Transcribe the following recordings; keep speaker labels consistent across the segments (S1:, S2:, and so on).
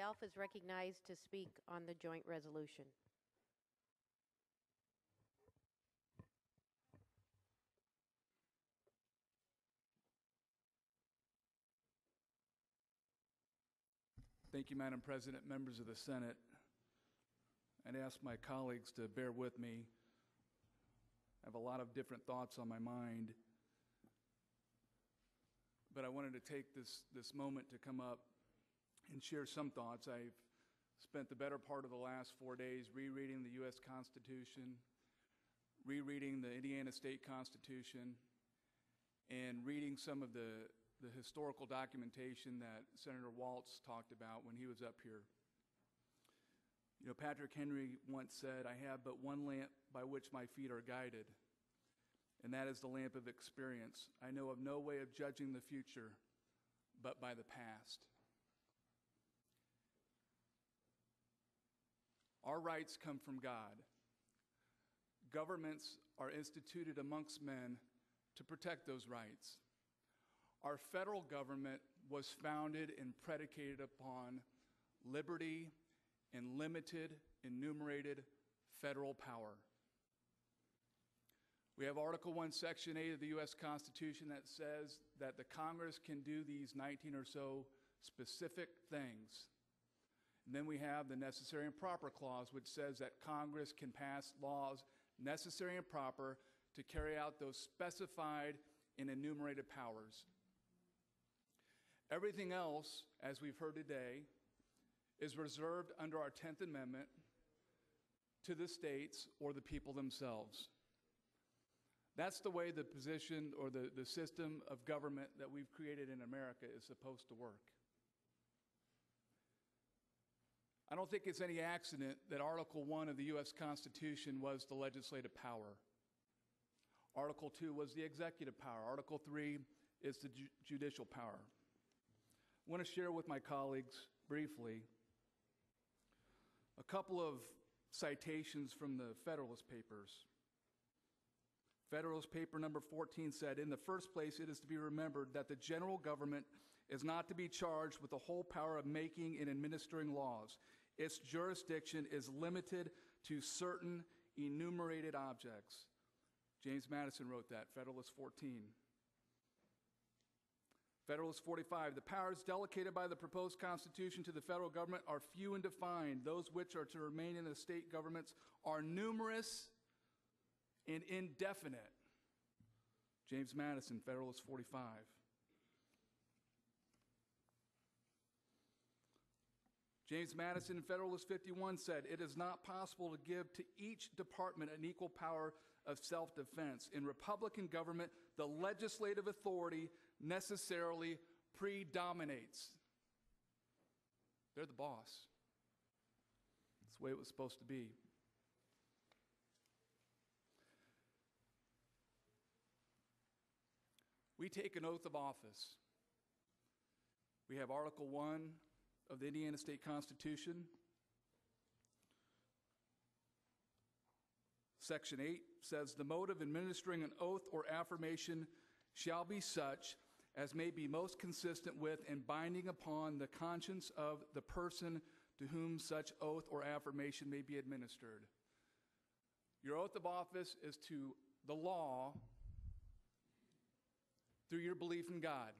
S1: Delph is recognized to speak on the joint resolution.
S2: Thank you, Madam President, members of the Senate. I'd ask my colleagues to bear with me. I have a lot of different thoughts on my mind, but I wanted to take this moment to come up and share some thoughts. I've spent the better part of the last 4 days rereading the U.S. Constitution, rereading the Indiana State Constitution, and reading some of the historical documentation that Senator Waltz talked about when he was up here. You know, Patrick Henry once said, "I have but one lamp by which my feet are guided, and that is the lamp of experience. I know of no way of judging the future but by the past." Our rights come from God. Governments are instituted amongst men to protect those rights. Our federal government was founded and predicated upon liberty and limited, enumerated federal power. We have Article 1, Section 8 of the U.S. Constitution that says that the Congress can do these 19 or so specific things. And then we have the Necessary and Proper Clause, which says that Congress can pass laws necessary and proper to carry out those specified and enumerated powers. Everything else, as we've heard today, is reserved under our 10th Amendment to the states or the people themselves. That's the way the position or the system of government that we've created in America is supposed to work. I don't think it's any accident that Article 1 of the U.S. Constitution was the legislative power. Article 2 was the executive power. Article 3 is the judicial power. I want to share with my colleagues briefly a couple of citations from the Federalist Papers. Federalist Paper number 14 said, "In the first place, it is to be remembered that the general government is not to be charged with the whole power of making and administering laws. Its jurisdiction is limited to certain enumerated objects." James Madison wrote that, Federalist 14. Federalist 45, "The powers delegated by the proposed Constitution to the federal government are few and defined. Those which are to remain in the state governments are numerous and indefinite." James Madison, Federalist 45. James Madison in Federalist 51 said, "It is not possible to give to each department an equal power of self-defense. In Republican government, the legislative authority necessarily predominates." They're the boss. That's the way it was supposed to be. We take an oath of office. We have Article 1 of the Indiana State Constitution. Section 8 says, "The mode of administering an oath or affirmation shall be such as may be most consistent with and binding upon the conscience of the person to whom such oath or affirmation may be administered." Your oath of office is to the law through your belief in God,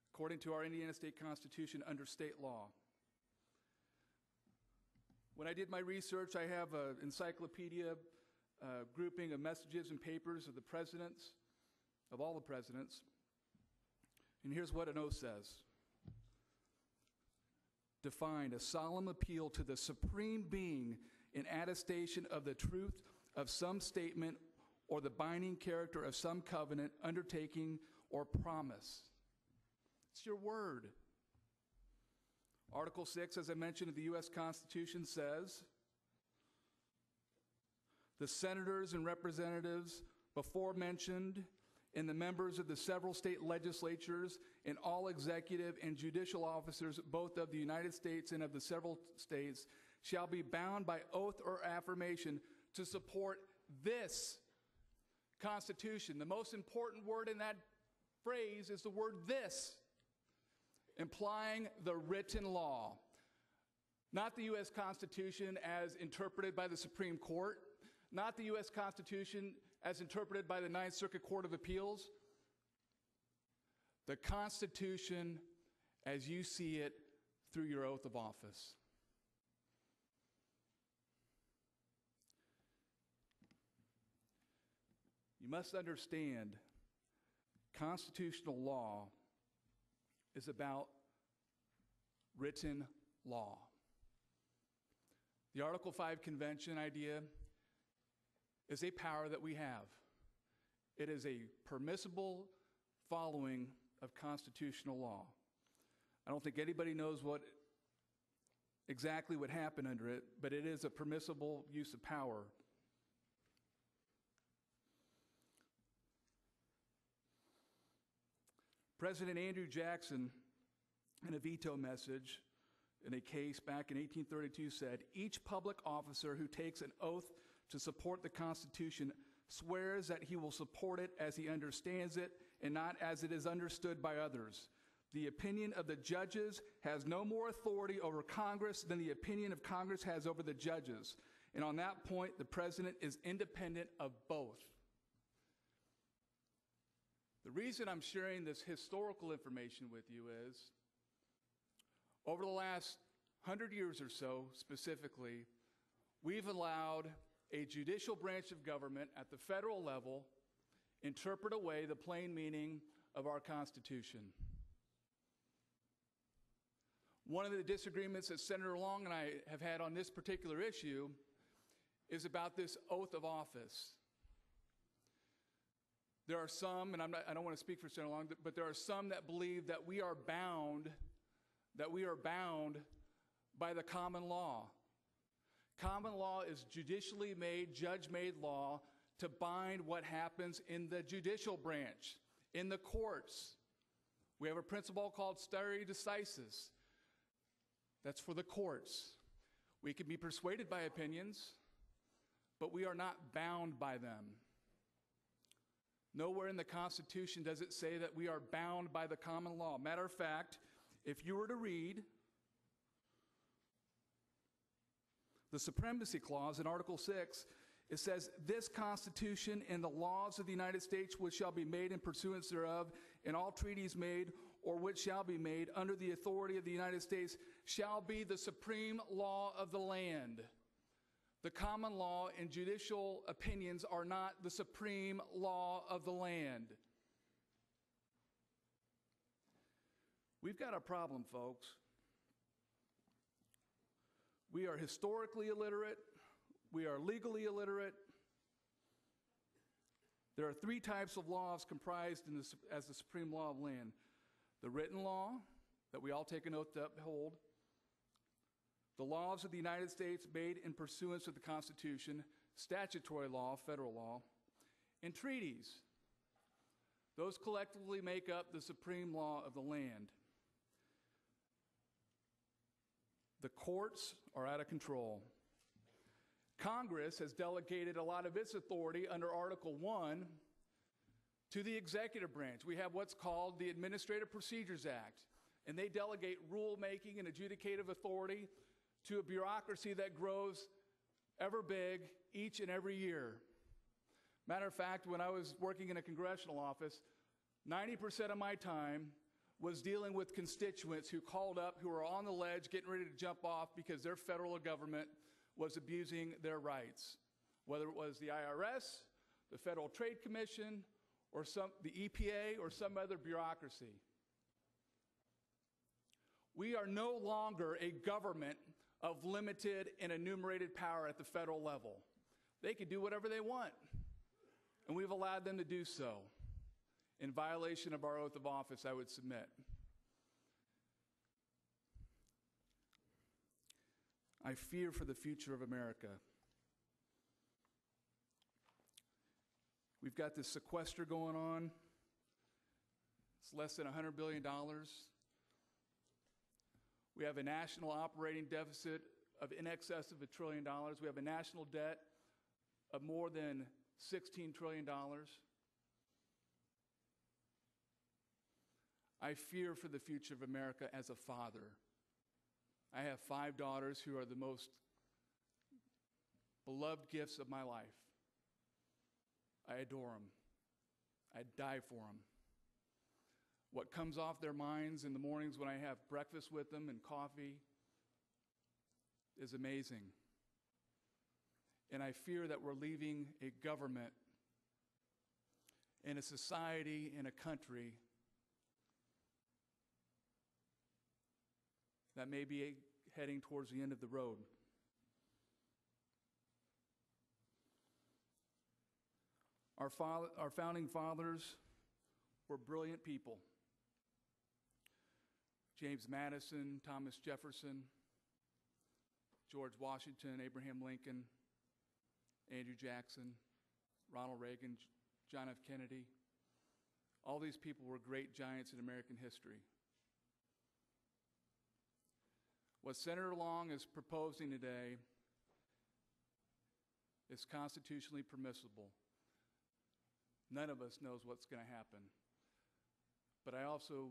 S2: according to our Indiana State Constitution under state law. When I did my research, I have an encyclopedia grouping of messages and papers of the presidents, of all the presidents. And here's what an oath says. Defined, a solemn appeal to the supreme being in attestation of the truth of some statement or the binding character of some covenant, undertaking, or promise. It's your word. Article 6, as I mentioned, of the U.S. Constitution says, "The senators and representatives before mentioned and the members of the several state legislatures and all executive and judicial officers, both of the United States and of the several states, shall be bound by oath or affirmation to support this Constitution." The most important word in that phrase is the word "this." implying the written law, not the U.S. Constitution as interpreted by the Supreme Court, not the U.S. Constitution as interpreted by the Ninth Circuit Court of Appeals, the Constitution as you see it through your oath of office. You must understand, constitutional law is about written law. The Article 5 Convention idea is a power that we have. It is a permissible following of constitutional law. I don't think anybody knows what exactly would happen under it, but it is a permissible use of power. President Andrew Jackson, in a veto message in a case back in 1832, said, "Each public officer who takes an oath to support the Constitution swears that he will support it as he understands it and not as it is understood by others. The opinion of the judges has no more authority over Congress than the opinion of Congress has over the judges. And on that point, the president is independent of both." The reason I'm sharing this historical information with you is, over the last 100 years or so, specifically, we've allowed a judicial branch of government at the federal level interpret away the plain meaning of our Constitution. One of the disagreements that Senator Long and I have had on this particular issue is about this oath of office. There are some, and I don't want to speak for Senator Long, but there are some that believe that we are bound by the common law. Common law is judicially made, judge-made law to bind what happens in the judicial branch, in the courts. We have a principle called stare decisis. That's for the courts. We can be persuaded by opinions, but we are not bound by them. Nowhere in the Constitution does it say that we are bound by the common law. Matter of fact, if you were to read the Supremacy Clause in Article 6, it says, "This Constitution and the laws of the United States which shall be made in pursuance thereof, and all treaties made or which shall be made under the authority of the United States shall be the supreme law of the land." The common law and judicial opinions are not the supreme law of the land. We've got a problem, folks. We are historically illiterate. We are legally illiterate. There are three types of laws comprised as the supreme law of land: the written law that we all take an oath to uphold, the laws of the United States made in pursuance of the Constitution, statutory law, federal law, and treaties. Those collectively make up the supreme law of the land. The courts are out of control. Congress has delegated a lot of its authority under Article 1 to the executive branch. We have what's called the Administrative Procedures Act, and they delegate rulemaking and adjudicative authority to a bureaucracy that grows ever big each and every year. Matter of fact, when I was working in a congressional office, 90% of my time was dealing with constituents who called up, who were on the ledge getting ready to jump off because their federal government was abusing their rights, whether it was the IRS, the Federal Trade Commission, or the EPA, or some other bureaucracy. We are no longer a government of limited and enumerated power at the federal level. They can do whatever they want, and we've allowed them to do so in violation of our oath of office, I would submit. I fear for the future of America. We've got this sequester going on. It's less than $100 billion. We have a national operating deficit of in excess of $1 trillion. We have a national debt of more than $16 trillion. I fear for the future of America as a father. I have 5 daughters who are the most beloved gifts of my life. I adore them. I die for them. What comes off their minds in the mornings when I have breakfast with them and coffee is amazing. And I fear that we're leaving a government and a society and a country that may be heading towards the end of the road. Our founding fathers were brilliant people. James Madison, Thomas Jefferson, George Washington, Abraham Lincoln, Andrew Jackson, Ronald Reagan, John F. Kennedy. All these people were great giants in American history. What Senator Long is proposing today is constitutionally permissible. None of us knows what's going to happen. But I also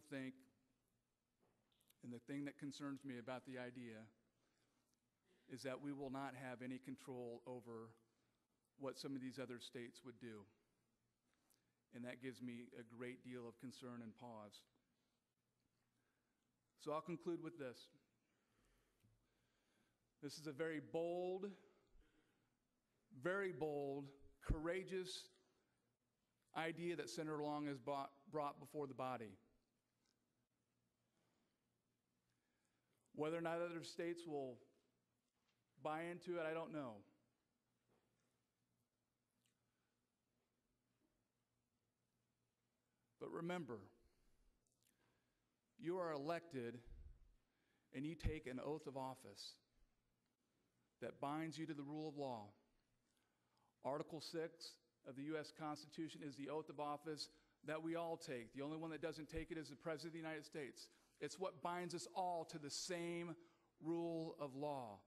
S2: think, and the thing that concerns me about the idea is that we will not have any control over what some of these other states would do. And that gives me a great deal of concern and pause. So I'll conclude with this. This is a very bold, courageous idea that Senator Long has brought before the body. Whether or not other states will buy into it, I don't know. But remember, you are elected and you take an oath of office that binds you to the rule of law. Article 6 of the U.S. Constitution is the oath of office that we all take. The only one that doesn't take it is the President of the United States. It's what binds us all to the same rule of law,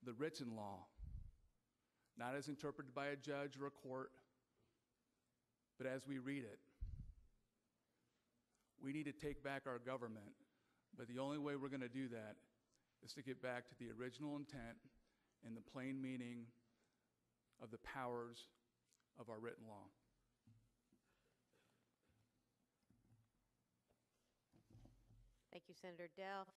S2: the written law, not as interpreted by a judge or a court, but as we read it. We need to take back our government, but the only way we're going to do that is to get back to the original intent and the plain meaning of the powers of our written law.
S1: Thank you, Senator Delph.